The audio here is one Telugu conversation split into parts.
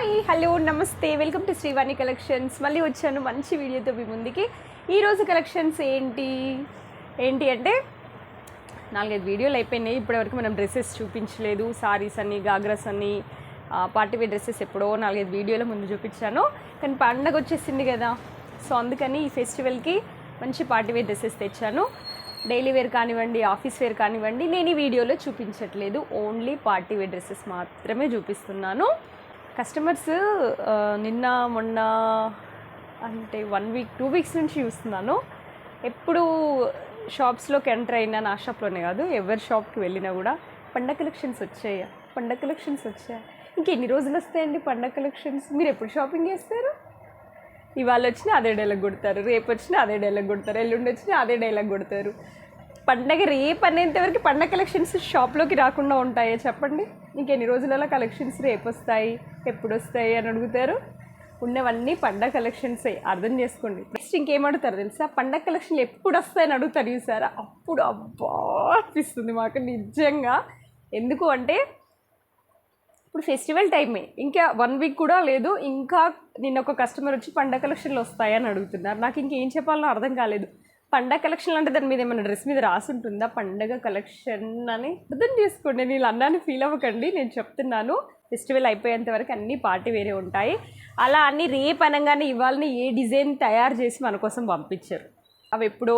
హాయ్ హలో నమస్తే వెల్కమ్ టు శ్రీవాణి కలెక్షన్స్. మళ్ళీ వచ్చాను మంచి వీడియోతో మీ ముందుకి. ఈరోజు కలెక్షన్స్ ఏంటి అంటే 4-5 వీడియోలు అయిపోయినాయి. ఇప్పటివరకు మనం డ్రెస్సెస్ చూపించలేదు. సారీస్ అని, గాగ్రాస్ అని, పార్టీవేర్ డ్రెస్సెస్ ఎప్పుడో 4-5 వీడియోల ముందు చూపించాను. కానీ పండగ వచ్చేసింది కదా, సో అందుకని ఈ ఫెస్టివల్కి మంచి పార్టీవేర్ డ్రెస్సెస్ తెచ్చాను. డైలీ వేర్ కానివ్వండి, ఆఫీస్ వేర్ కానివ్వండి, నేను ఈ వీడియోలో చూపించట్లేదు. ఓన్లీ పార్టీవేర్ డ్రెస్సెస్ మాత్రమే చూపిస్తున్నాను. కస్టమర్స్ నిన్న మొన్న అంటే 1 వీక్ 2 వీక్స్ నుంచి చూస్తున్నాను. ఎప్పుడు షాప్స్లోకి ఎంటర్ అయినా, నా షాప్లోనే కాదు ఎవరి షాప్కి వెళ్ళినా కూడా పండగ కలెక్షన్స్ వచ్చాయా, పండగ కలెక్షన్స్ వచ్చాయా, ఇంకెన్ని రోజులు వస్తాయండి పండగ కలెక్షన్స్, మీరు ఎప్పుడు షాపింగ్ చేస్తారు? ఇవాళ వచ్చినా అదే డైలాగ్ కొడతారు, రేపు వచ్చినా అదే డైలాగ్ కొడతారు, ఎల్లుండి వచ్చినా అదే డైలాగ్ కొడతారు. పండగ రేపు అనేంతవరకు పండగ కలెక్షన్స్ షాప్లోకి రాకుండా ఉంటాయా చెప్పండి? ఇంకెన్ని రోజులలో కలెక్షన్స్ రేపు వస్తాయి, ఎప్పుడు వస్తాయి అని అడుగుతారు. ఉన్నవన్నీ పండగ కలెక్షన్సే, అర్థం చేసుకోండి. నెక్స్ట్ ఇంకేం అడుగుతారు తెలుసా? పండగ కలెక్షన్లు ఎప్పుడు వస్తాయని అడుగుతారు చూసారా? అప్పుడు అబ్బా అనిపిస్తుంది మాకు నిజంగా. ఎందుకు అంటే ఇప్పుడు ఫెస్టివల్ టైమే, ఇంకా 1 వీక్ కూడా లేదు. ఇంకా నిన్న ఒక కస్టమర్ వచ్చి పండగ కలెక్షన్లు వస్తాయని అడుగుతున్నారు. నాకు ఇంకేం చెప్పాలో అర్థం కాలేదు. పండగ కలెక్షన్ అంటే దాని మీద ఏమైనా డ్రెస్ మీద రాసి ఉంటుందా పండగ కలెక్షన్ అని? అర్థం చేసుకోండి. నేను అన్నాన్ని ఫీల్ అవ్వకండి, నేను చెప్తున్నాను. ఫెస్టివల్ అయిపోయేంత వరకు అన్నీ పార్టీ వేరే ఉంటాయి. అలా అన్నీ రేపు అనగానే ఇవాళని ఏ డిజైన్ తయారు చేసి మన కోసం పంపించారు. అవి ఎప్పుడో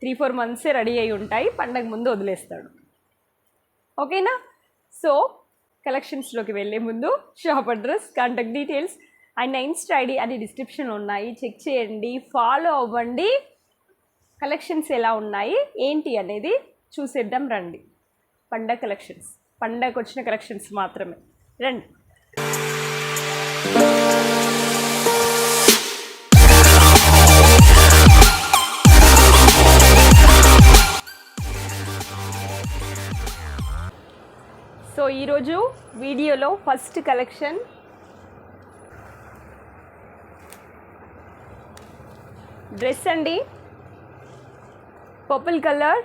3-4 మంత్సే రెడీ అయి ఉంటాయి, పండగ ముందు వదిలేస్తాడు. ఓకేనా? సో కలెక్షన్స్లోకి వెళ్ళే ముందు shop address, contact details and Insta ID అని డిస్క్రిప్షన్ ఉన్నాయి. చెక్ చేయండి, ఫాలో అవ్వండి. కలెక్షన్స్ ఎలా ఉన్నాయి ఏంటి అనేది చూసేద్దాం రండి. పండగ కలెక్షన్స్, పండగకు వచ్చిన కలెక్షన్స్ మాత్రమే, రండి. సో ఈరోజు వీడియోలో ఫస్ట్ కలెక్షన్ డ్రెస్ అండి. పర్పుల్ కలర్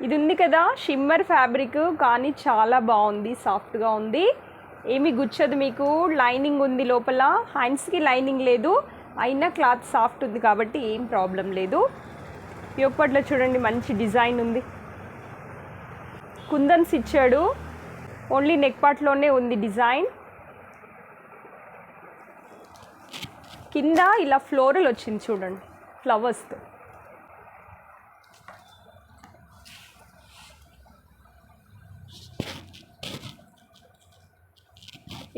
ఇది ఉంది కదా, షిమ్మర్ ఫ్యాబ్రిక్, కానీ చాలా బాగుంది, సాఫ్ట్గా ఉంది, ఏమీ గుచ్చదు మీకు. లైనింగ్ ఉంది లోపల, హ్యాండ్స్కి లైనింగ్ లేదు, అయినా క్లాత్ సాఫ్ట్ ఉంది కాబట్టి ఏం ప్రాబ్లం లేదు. యోగపట్లో చూడండి మంచి డిజైన్ ఉంది, కుందన్స్ ఇచ్చాడు, ఓన్లీ నెక్ పార్ట్లోనే ఉంది డిజైన్. కింద ఇలా ఫ్లోరల్ వచ్చింది చూడండి, ఫ్లవర్స్తో.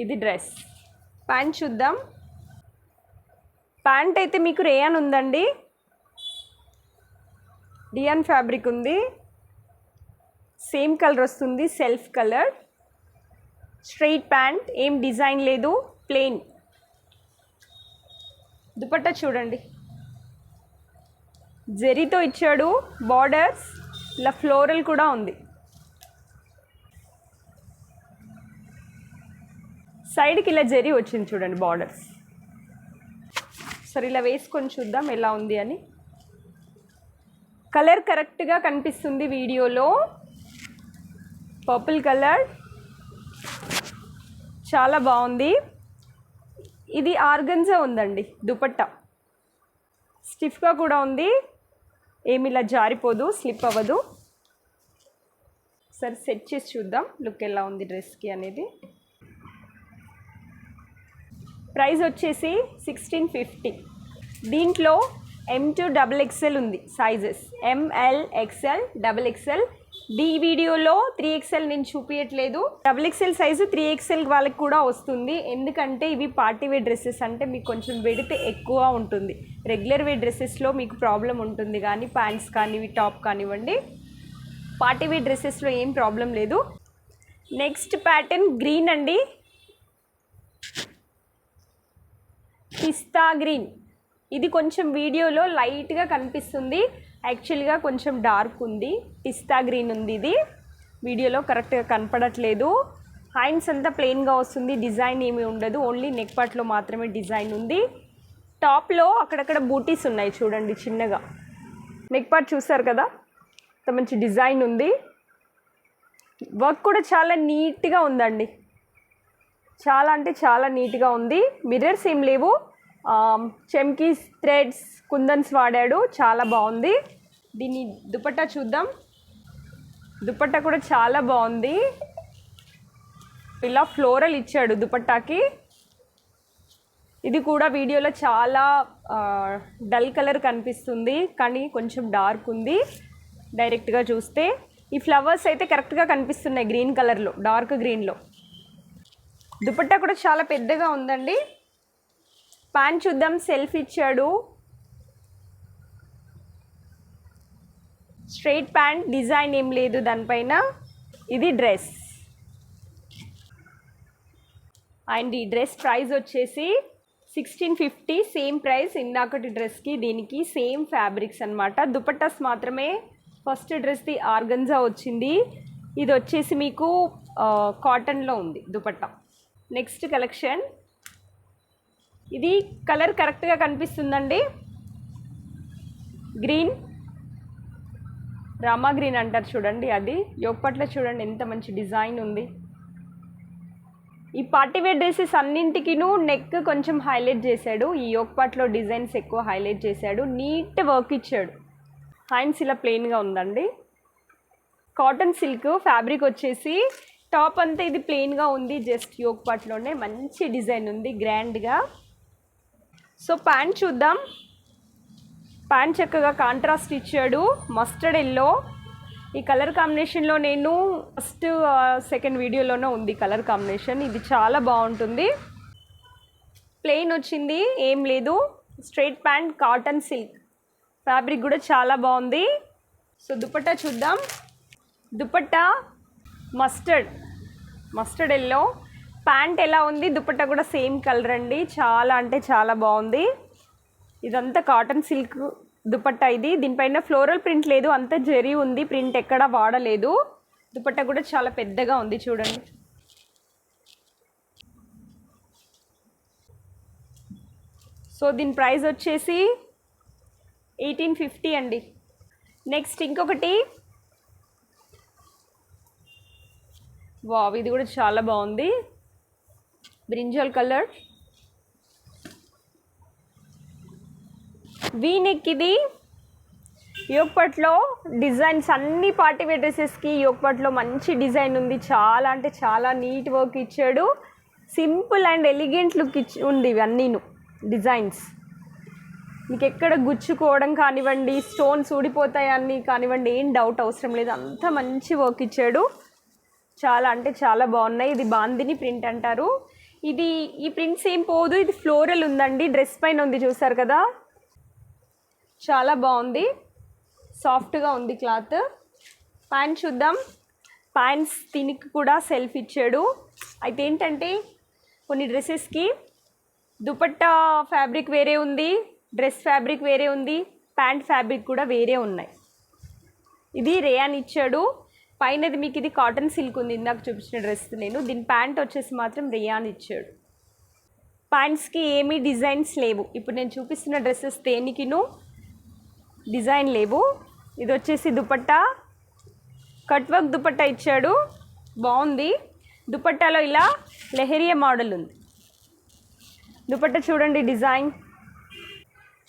ఇది డ్రెస్. ప్యాంట్ చూద్దాం. ప్యాంట్ అయితే మీకు రేయాన్ ఉందండి, డియాన్ ఫ్యాబ్రిక్ ఉంది, సేమ్ కలర్ వస్తుంది, సెల్ఫ్ కలర్. స్ట్రైట్ ప్యాంట్, ఏం డిజైన్ లేదు, ప్లెయిన్. దుపట్టా చూడండి, జరీతో ఇచ్చాడు, బార్డర్స్ ఇలా ఫ్లోరల్ కూడా ఉంది. సైడ్కి ఇలా జరీ వచ్చింది చూడండి, బార్డర్స్. సరే ఇలా వేసుకొని చూద్దాం ఎలా ఉంది అని. కలర్ కరెక్ట్గా కనిపిస్తుంది వీడియోలో. పర్పుల్ కలర్ చాలా బాగుంది. ఇది ఆర్గన్జా ఉందండి దుపట్టా, స్టిఫ్గా కూడా ఉంది, ఏమి ఇలా జారిపోదు, స్లిప్ అవ్వదు. సరే సెట్ చేసి చూద్దాం లుక్ ఎలా ఉంది డ్రెస్కి అనేది. ప్రైస్ వచ్చేసి 1650. దీంట్లో M2 XXL ఉంది సైజెస్, ML XL XXL. ఈ వీడియోలో 3XL నేను చూపించట్లేదు. XXL సైజు 3XL వాళ్ళకి కూడా వస్తుంది, ఎందుకంటే ఇవి పార్టీ వేర్ డ్రెస్సెస్ అంటే మీకు కొంచెం వెడితే ఎక్కువ ఉంటుంది. రెగ్యులర్ వేర్ డ్రెస్సెస్లో మీకు ప్రాబ్లం ఉంటుంది, కానీ ప్యాంట్స్ కానివి, టాప్ కానివ్వండి, పార్టీ వేర్ డ్రెస్సెస్లో ఏం ప్రాబ్లం లేదు. నెక్స్ట్ ప్యాటర్న్ గ్రీన్ అండి, పిస్తా గ్రీన్. ఇది కొంచెం వీడియోలో లైట్గా కనిపిస్తుంది, యాక్చువల్గా కొంచెం డార్క్ ఉంది. పిస్తా గ్రీన్ ఉంది, ఇది వీడియోలో కరెక్ట్గా కనపడట్లేదు. హ్యాండ్స్ అంతా ప్లెయిన్గా వస్తుంది, డిజైన్ ఏమీ ఉండదు, ఓన్లీ నెక్ పార్ట్లో మాత్రమే డిజైన్ ఉంది. టాప్లో అక్కడక్కడ బూటీస్ ఉన్నాయి చూడండి చిన్నగా. నెక్ పార్ట్ చూసారు కదా, ఇంత మంచి డిజైన్ ఉంది, వర్క్ కూడా చాలా నీట్గా ఉందండి. చాలా అంటే చాలా నీట్గా ఉంది. మిర్రర్స్ ఏం లేవు, చెమ్కీస్ థ్రెడ్స్ కుందన్స్ వాడాడు, చాలా బాగుంది. దీని దుపట్టా చూద్దాం. దుపట్టా కూడా చాలా బాగుంది. ఇలా ఫ్లోరల్ ఇచ్చాడు దుపట్టాకి. ఇది కూడా వీడియోలో చాలా డల్ కలర్ కనిపిస్తుంది, కానీ కొంచెం డార్క్ ఉంది డైరెక్ట్గా చూస్తే. ఈ ఫ్లవర్స్ అయితే కరెక్ట్గా కనిపిస్తున్నాయి గ్రీన్ కలర్లో, డార్క్ గ్రీన్లో. దుపట్టా కూడా చాలా పెద్దగా ఉందండి. ప్యాంట్ చూద్దాం. సెల్ఫ్ ఇచ్చాడు, స్ట్రైట్ ప్యాంట్, డిజైన్ ఏం లేదు దానిపైన. ఇది డ్రెస్. అండ్ ఈ డ్రెస్ ప్రైస్ వచ్చేసి 1650, సేమ్ ప్రైస్ ఇందాకటి డ్రెస్కి దీనికి సేమ్ ఫ్యాబ్రిక్స్ అనమాట. దుపట్టాస్ మాత్రమే. ఫస్ట్ డ్రెస్ది ఆర్గంజా వచ్చింది, ఇది వచ్చేసి మీకు కాటన్లో ఉంది దుపట్టా. Next collection. ఇది కలర్ కరెక్ట్గా కనిపిస్తుందండి, గ్రీన్, రామా గ్రీన్ అంటారు చూడండి అది. యోగపట్లో చూడండి ఎంత మంచి డిజైన్ ఉంది. ఈ పార్టీవేర్ డ్రెస్సెస్ అన్నింటికినూ నెక్ కొంచెం హైలైట్ చేశాడు. ఈ యోగపాట్లో డిజైన్స్ ఎక్కువ హైలైట్ చేశాడు, నీట్ వర్క్ ఇచ్చాడు. హ్యాండ్స్ ఇలా ప్లెయిన్గా ఉందండి. కాటన్ సిల్క్ ఫ్యాబ్రిక్ వచ్చేసి. టాప్ అంతా ఇది ప్లెయిన్గా ఉంది, జస్ట్ యోగపాట్లోనే. మంచి డిజైన్ ఉంది, గ్రాండ్గా. సో ప్యాంట్ చూద్దాం. ప్యాంట్ చక్కగా కాంట్రాస్ట్ ఇచ్చాడు, మస్టర్డ్ ఎల్లో. ఈ కలర్ కాంబినేషన్లో నేను ఫస్ట్ సెకండ్ వీడియోలోనే ఉంది కలర్ కాంబినేషన్. ఇది చాలా బాగుంటుంది. ప్లెయిన్ వచ్చింది, ఏం లేదు. Straight pant, cotton silk fabric కూడా చాలా బాగుంది. సో దుపట్టా చూద్దాం. Dupatta mustard yellow. ప్యాంట్ ఎలా ఉంది, దుపట్టా కూడా సేమ్ కలర్ అండి. చాలా అంటే చాలా బాగుంది. ఇదంతా కాటన్ సిల్క్ దుపట్టా ఇది. దీనిపైన ఫ్లోరల్ ప్రింట్ లేదు, అంతా జరీ ఉంది, ప్రింట్ ఎక్కడా వాడలేదు. దుపట్టా కూడా చాలా పెద్దగా ఉంది చూడండి. సో దీని ప్రైస్ వచ్చేసి 1850 అండి. నెక్స్ట్ ఇంకొకటి. వావ్, ఇది కూడా చాలా బాగుంది, బ్రింజల్ కలర్, వీ నెక్. ఇది యోగపట్లో డిజైన్స్ అన్ని పార్టీవేర్ డ్రెస్సెస్కి యోగపట్లో మంచి డిజైన్ ఉంది. చాలా అంటే చాలా నీట్ వర్క్ ఇచ్చాడు. సింపుల్ అండ్ ఎలిగెంట్ లుక్ ఉంది ఇవన్నీను డిజైన్స్. మీకు ఎక్కడ గుచ్చుకోవడం కానివ్వండి, స్టోన్స్ ఊడిపోతాయని కానివ్వండి, ఏం డౌట్ అవసరం లేదు, అంత మంచి వర్క్ ఇచ్చాడు. చాలా అంటే చాలా బాగున్నాయి. ఇది బాందిని ప్రింట్ అంటారు. ఇది ఈ ప్రింట్స్ ఏం పోదు, ఇది ఫ్లోరల్ ఉందండి, డ్రెస్ పైన ఉంది చూసారు కదా, చాలా బాగుంది, సాఫ్ట్గా ఉంది క్లాత్. ప్యాంట్ చూద్దాం. ప్యాంట్స్ దీనికి కూడా సెల్ఫ్ ఇచ్చాడు. అయితే ఏంటంటే కొన్ని డ్రెస్సెస్కి దుపట్టా ఫ్యాబ్రిక్ వేరే ఉంది, డ్రెస్ ఫ్యాబ్రిక్ వేరే ఉంది, ప్యాంట్ ఫ్యాబ్రిక్ కూడా వేరే ఉన్నాయి. ఇది రేయాన్ ఇచ్చాడు. పైనది మీకు ఇది కాటన్ సిల్క్ ఉంది, ఇందాక చూపించిన డ్రెస్ నేను. దీని ప్యాంట్ వచ్చేసి మాత్రం రేయాన్ ఇచ్చాడు. ప్యాంట్స్కి ఏమీ డిజైన్స్ లేవు. ఇప్పుడు నేను చూపిస్తున్న డ్రెస్సెస్ దేనికిను డిజైన్ లేవు. ఇది వచ్చేసి దుపట్టా, కట్ వర్క్ దుపట్టా ఇచ్చాడు, బాగుంది. దుపట్టాలో ఇలా లెహరియా మోడల్ ఉంది. దుపట్టా చూడండి, డిజైన్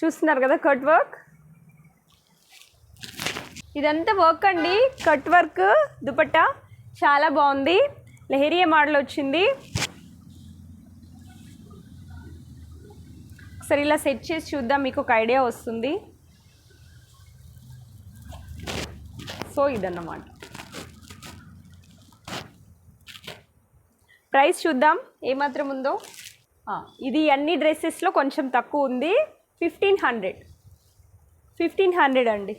చూస్తున్నారు కదా, కట్ వర్క్. ఇదంతా వర్క్ అండి, కట్ వర్క్ దుపట్టా చాలా బాగుంది. లెహరియా మోడల్ వచ్చింది. ఒకసారి ఇలా సెట్ చేసి చూద్దాం, మీకు ఒక ఐడియా వస్తుంది. సో ఇదన్నమాట. ప్రైస్ చూద్దాం ఏమాత్రం ఉందో. ఇది అన్ని డ్రెస్సెస్లో కొంచెం తక్కువ ఉంది, 1500 అండి.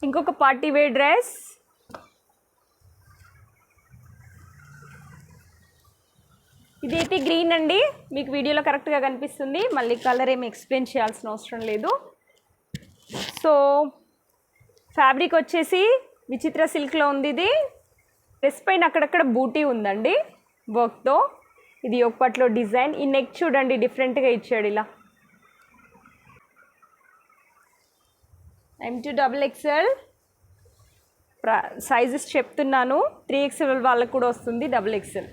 ఇంకొక పార్టీ వేర్ డ్రెస్. ఇదైతే గ్రీన్ అండి, మీకు వీడియోలో కరెక్ట్గా కనిపిస్తుంది, మళ్ళీ కలర్ ఏమి ఎక్స్ప్లెయిన్ చేయాల్సిన అవసరం లేదు. సో ఫ్యాబ్రిక్ వచ్చేసి విచిత్ర సిల్క్లో ఉంది. ఇది డ్రెస్ పైన అక్కడక్కడ బూటీ ఉందండి వర్క్తో. ఇది యోగపట్లో డిజైన్. ఈ నెక్ చూడండి, డిఫరెంట్గా ఇచ్చాడు ఇలా. M2XXL సైజెస్ చెప్తున్నాను, 3XL వాళ్ళకు కూడా వస్తుంది, XXL.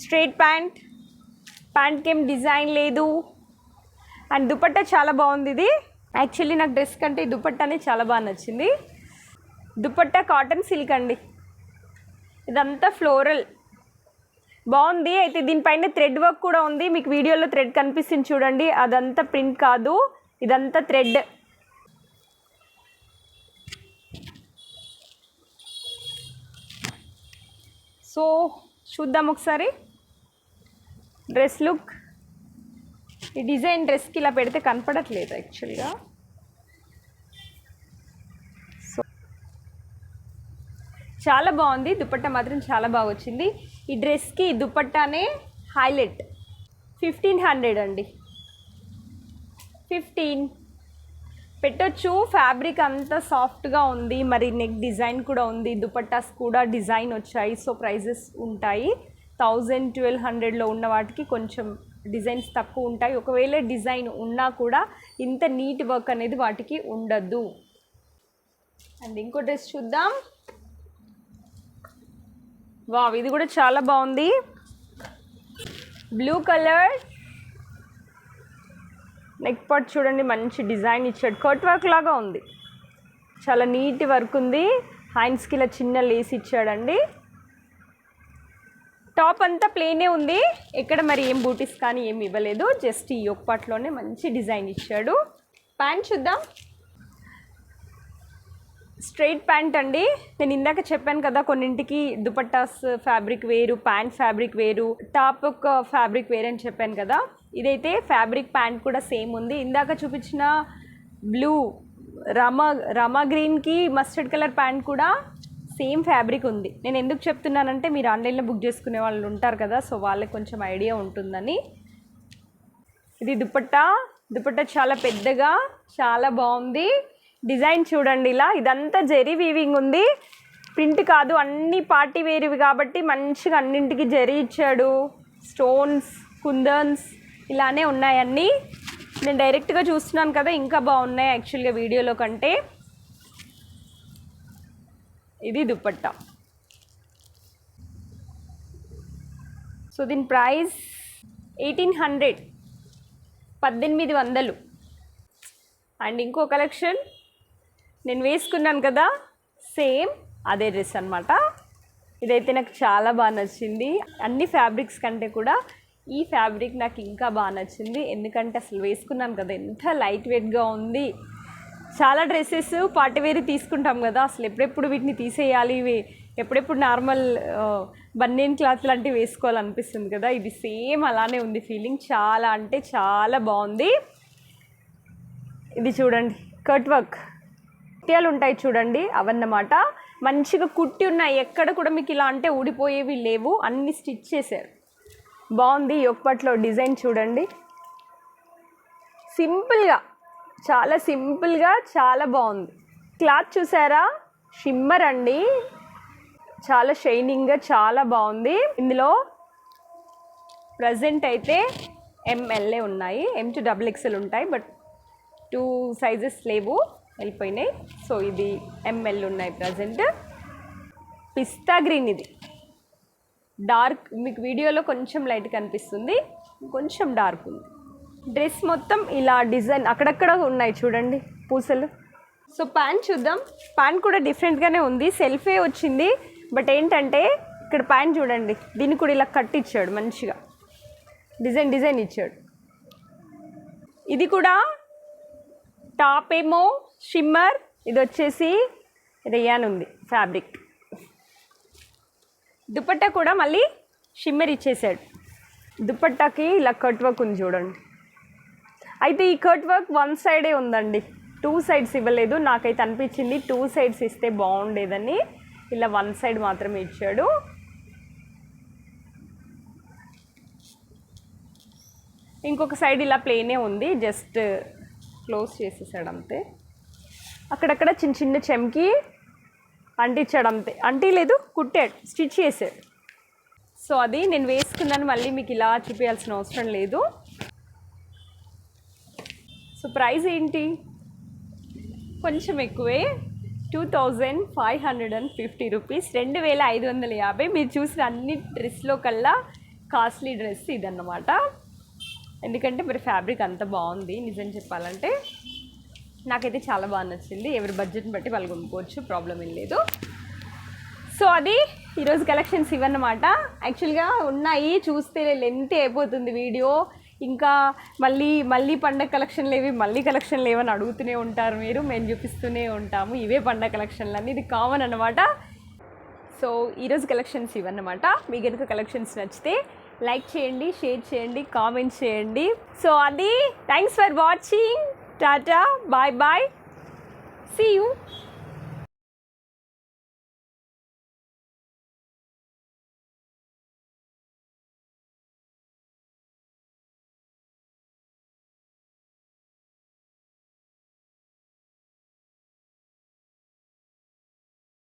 స్ట్రైట్ ప్యాంట్కి ఏం డిజైన్ లేదు. అండ్ దుపట్టా చాలా బాగుంది. ఇది యాక్చువల్లీ నాకు డ్రెస్ కంటే ఈ దుపట్టానే చాలా బాగా నచ్చింది. దుపట్టా కాటన్ సిల్క్ అండి, ఇదంతా ఫ్లోరల్ బాగుంది. అయితే దీనిపైన థ్రెడ్ వర్క్ కూడా ఉంది. మీకు వీడియోలో థ్రెడ్ కనిపిస్తుంది చూడండి, అదంతా ప్రింట్ కాదు, ఇదంతా థ్రెడ్. సో చూద్దాం ఒకసారి డ్రెస్ లుక్. ఈ డిజైన్ డ్రెస్కి ఇలా పెడితే కనపడట్లేదు యాక్చువల్గా. సో చాలా బాగుంది, దుపట్టా మాత్రం చాలా బాగా వచ్చింది. ఈ డ్రెస్కి దుపట్టానే హైలైట్. 1500 అండి, 15 పెట్టొచ్చు. ఫ్యాబ్రిక్ అంతా సాఫ్ట్గా ఉంది, మరి నెక్ డిజైన్ కూడా ఉంది, దుపట్టాస్ కూడా డిజైన్ వచ్చాయి. సో ప్రైజెస్ ఉంటాయి 1000-1200లో ఉన్న వాటికి కొంచెం డిజైన్స్ తక్కువ ఉంటాయి. ఒకవేళ డిజైన్ ఉన్నా కూడా ఇంత నీట్ వర్క్ అనేది వాటికి ఉండదు. అండ్ ఇంకో డ్రెస్ చూద్దాం. వావ్, ఇది కూడా చాలా బాగుంది. బ్లూ కలర్, నెక్ పార్ట్ చూడండి, మంచి డిజైన్ ఇచ్చాడు. కట్ వర్క్ లాగా ఉంది, చాలా నీట్ వర్క్ ఉంది. హ్యాండ్స్కి ఇలా చిన్న లేస్ ఇచ్చాడండి. టాప్ అంతా ప్లేనే ఉంది, ఎక్కడ మరి ఏం బూటీస్ కానీ ఏమి ఇవ్వలేదు, జస్ట్ ఈ యోక్ పార్ట్లోనే మంచి డిజైన్ ఇచ్చాడు. ప్యాంట్ చూద్దాం. స్ట్రైట్ ప్యాంట్ అండి. నేను ఇందాక చెప్పాను కదా, కొన్నింటికి దుపట్టాస్ ఫ్యాబ్రిక్ వేరు, ప్యాంట్ ఫ్యాబ్రిక్ వేరు, టాప్ ఒక ఫ్యాబ్రిక్ వేరు అని చెప్పాను కదా. ఇదైతే ఫ్యాబ్రిక్ ప్యాంట్ కూడా సేమ్ ఉంది. ఇందాక చూపించిన బ్లూ రామా గ్రీన్కి మస్టర్డ్ కలర్ ప్యాంట్ కూడా సేమ్ ఫ్యాబ్రిక్ ఉంది. నేను ఎందుకు చెప్తున్నానంటే మీరు ఆన్లైన్లో బుక్ చేసుకునే వాళ్ళు ఉంటారు కదా, సో వాళ్ళకి కొంచెం ఐడియా ఉంటుందని. ఇది దుపట్టా చాలా పెద్దగా చాలా బాగుంది. డిజైన్ చూడండి, ఇలా ఇదంతా జెరీ వీవింగ్ ఉంది, ప్రింట్ కాదు. అన్ని పార్టీ వేరివి కాబట్టి మంచిగా అన్నింటికి జెరీ ఇచ్చాడు. స్టోన్స్, కుందన్స్ ఇలానే ఉన్నాయి అన్నీ. నేను డైరెక్ట్గా చూస్తున్నాను కదా, ఇంకా బాగున్నాయి యాక్చువల్గా వీడియోలో కంటే. ఇది దుపట్టా. సో దీని ప్రైస్ 1800, 1800. అండ్ ఇంకో కలెక్షన్ నేను వేసుకున్నాను కదా, సేమ్ అదే డ్రెస్ అనమాట. ఇదైతే నాకు చాలా బాగా నచ్చింది. అన్ని ఫ్యాబ్రిక్స్ కంటే కూడా ఈ ఫ్యాబ్రిక్ నాకు ఇంకా బాగా నచ్చింది. ఎందుకంటే అసలు వేసుకున్నాను కదా, ఎంత లైట్ వెయిట్గా ఉంది. చాలా డ్రెస్సెస్ పార్టీ వేర్ తీసుకుంటాం కదా, అసలు ఎప్పుడెప్పుడు వీటిని తీసేయాలి, ఎప్పుడెప్పుడు నార్మల్ బనియన్ క్లాత్ లాంటివి వేసుకోవాలనిపిస్తుంది కదా. ఇది సేమ్ అలానే ఉంది ఫీలింగ్. చాలా అంటే చాలా బాగుంది. ఇది చూడండి, కట్ వర్క్ ముత్యాలు ఉంటాయి చూడండి, అవన్నమాట. మంచిగా కుట్టి ఉన్నాయి, ఎక్కడ కూడా మీకు ఇలా అంటే ఊడిపోయేవి లేవు, అన్ని స్టిచ్ చేశారు. బాగుంది. యొక్కట్లో డిజైన్ చూడండి, సింపుల్గా, చాలా సింపుల్గా చాలా బాగుంది. క్లాత్ చూసారా, షిమ్మర్ అండి, చాలా షైనింగ్గా చాలా బాగుంది. ఇందులో ప్రజెంట్ అయితే ఎంఎల్ఏ ఉన్నాయి, M to XXL ఉంటాయి, బట్ 2 సైజెస్ లేవు, వెళ్ళిపోయినాయి. సో ఇది ఎంఎల్ ఉన్నాయి ప్రజెంట్. పిస్తా గ్రీన్, ఇది డార్క్, మీకు వీడియోలో కొంచెం లైట్ కనిపిస్తుంది, కొంచెం డార్క్ ఉంది. డ్రెస్ మొత్తం ఇలా డిజైన్ అక్కడక్కడ ఉన్నాయి చూడండి పూసలు. సో ప్యాంట్ చూద్దాం. ప్యాంట్ కూడా డిఫరెంట్గానే ఉంది, సెల్ఫే వచ్చింది. బట్ ఏంటంటే ఇక్కడ ప్యాంట్ చూడండి, దీన్ని కూడా ఇలా కట్ ఇచ్చాడు, మంచిగా డిజైన్ ఇచ్చాడు. ఇది కూడా టాప్ ఏమో షిమ్మర్, ఇది వచ్చేసి రేయాన్ ఉంది ఫ్యాబ్రిక్. దుపట్టా కూడా మళ్ళీ షిమ్మర్ ఇచ్చేసాడు. దుపట్టాకి ఇలా కట్ వర్క్ ఉంది చూడండి. అయితే ఈ కట్ వర్క్ 1 సైడే ఉందండి, 2 సైడ్స్ ఇవ్వలేదు. నాకైతే అనిపించింది 2 సైడ్స్ ఇస్తే బాగుండేదని, ఇలా 1 సైడ్ మాత్రమే ఇచ్చాడు. ఇంకొక సైడ్ ఇలా ప్లేనే ఉంది, జస్ట్ క్లోజ్ చేసేసాడు అంతే. అక్కడక్కడ చిన్న చిన్న చెమ్కి అంటించాడు అంతే, అంటిలేదు, కుట్టాడు, స్టిచ్ చేసాడు. సో అది నేను వేసుకున్నాను, మళ్ళీ మీకు ఇలా చూపించాల్సిన అవసరం లేదు. సో ప్రైస్ ఏంటి, కొంచెం ఎక్కువే, 2550 రూపీస్, 2550. మీరు చూసిన అన్ని డ్రెస్లో కల్లా కాస్ట్లీ డ్రెస్ ఇదన్నమాట. ఎందుకంటే మరి ఫ్యాబ్రిక్ అంత బాగుంది నిజం చెప్పాలంటే. నాకైతే చాలా బాగా నచ్చింది. ఎవరి బడ్జెట్ని బట్టి వాళ్ళు కొనుక్కోవచ్చు, ప్రాబ్లం ఏం లేదు. సో అది ఈరోజు కలెక్షన్స్ ఇవన్నమాట. యాక్చువల్గా ఉన్నాయి, చూస్తే లెంత్ అయిపోతుంది వీడియో. ఇంకా మళ్ళీ పండగ కలెక్షన్లు ఏవి, మళ్ళీ కలెక్షన్లు ఏవని అడుగుతూనే ఉంటారు మీరు. మేము చూపిస్తూనే ఉంటాము ఇవే పండగ కలెక్షన్లు అన్నీ, ఇది కామన్ అనమాట. సో ఈరోజు కలెక్షన్స్ ఇవన్నమాట. మీకు కనుక కలెక్షన్స్ నచ్చితే లైక్ చేయండి, షేర్ చేయండి, కామెంట్ చేయండి. సో అది థ్యాంక్స్ ఫర్ వాచింగ్. టాటా, బాయ్ బాయ్, సీ యూ.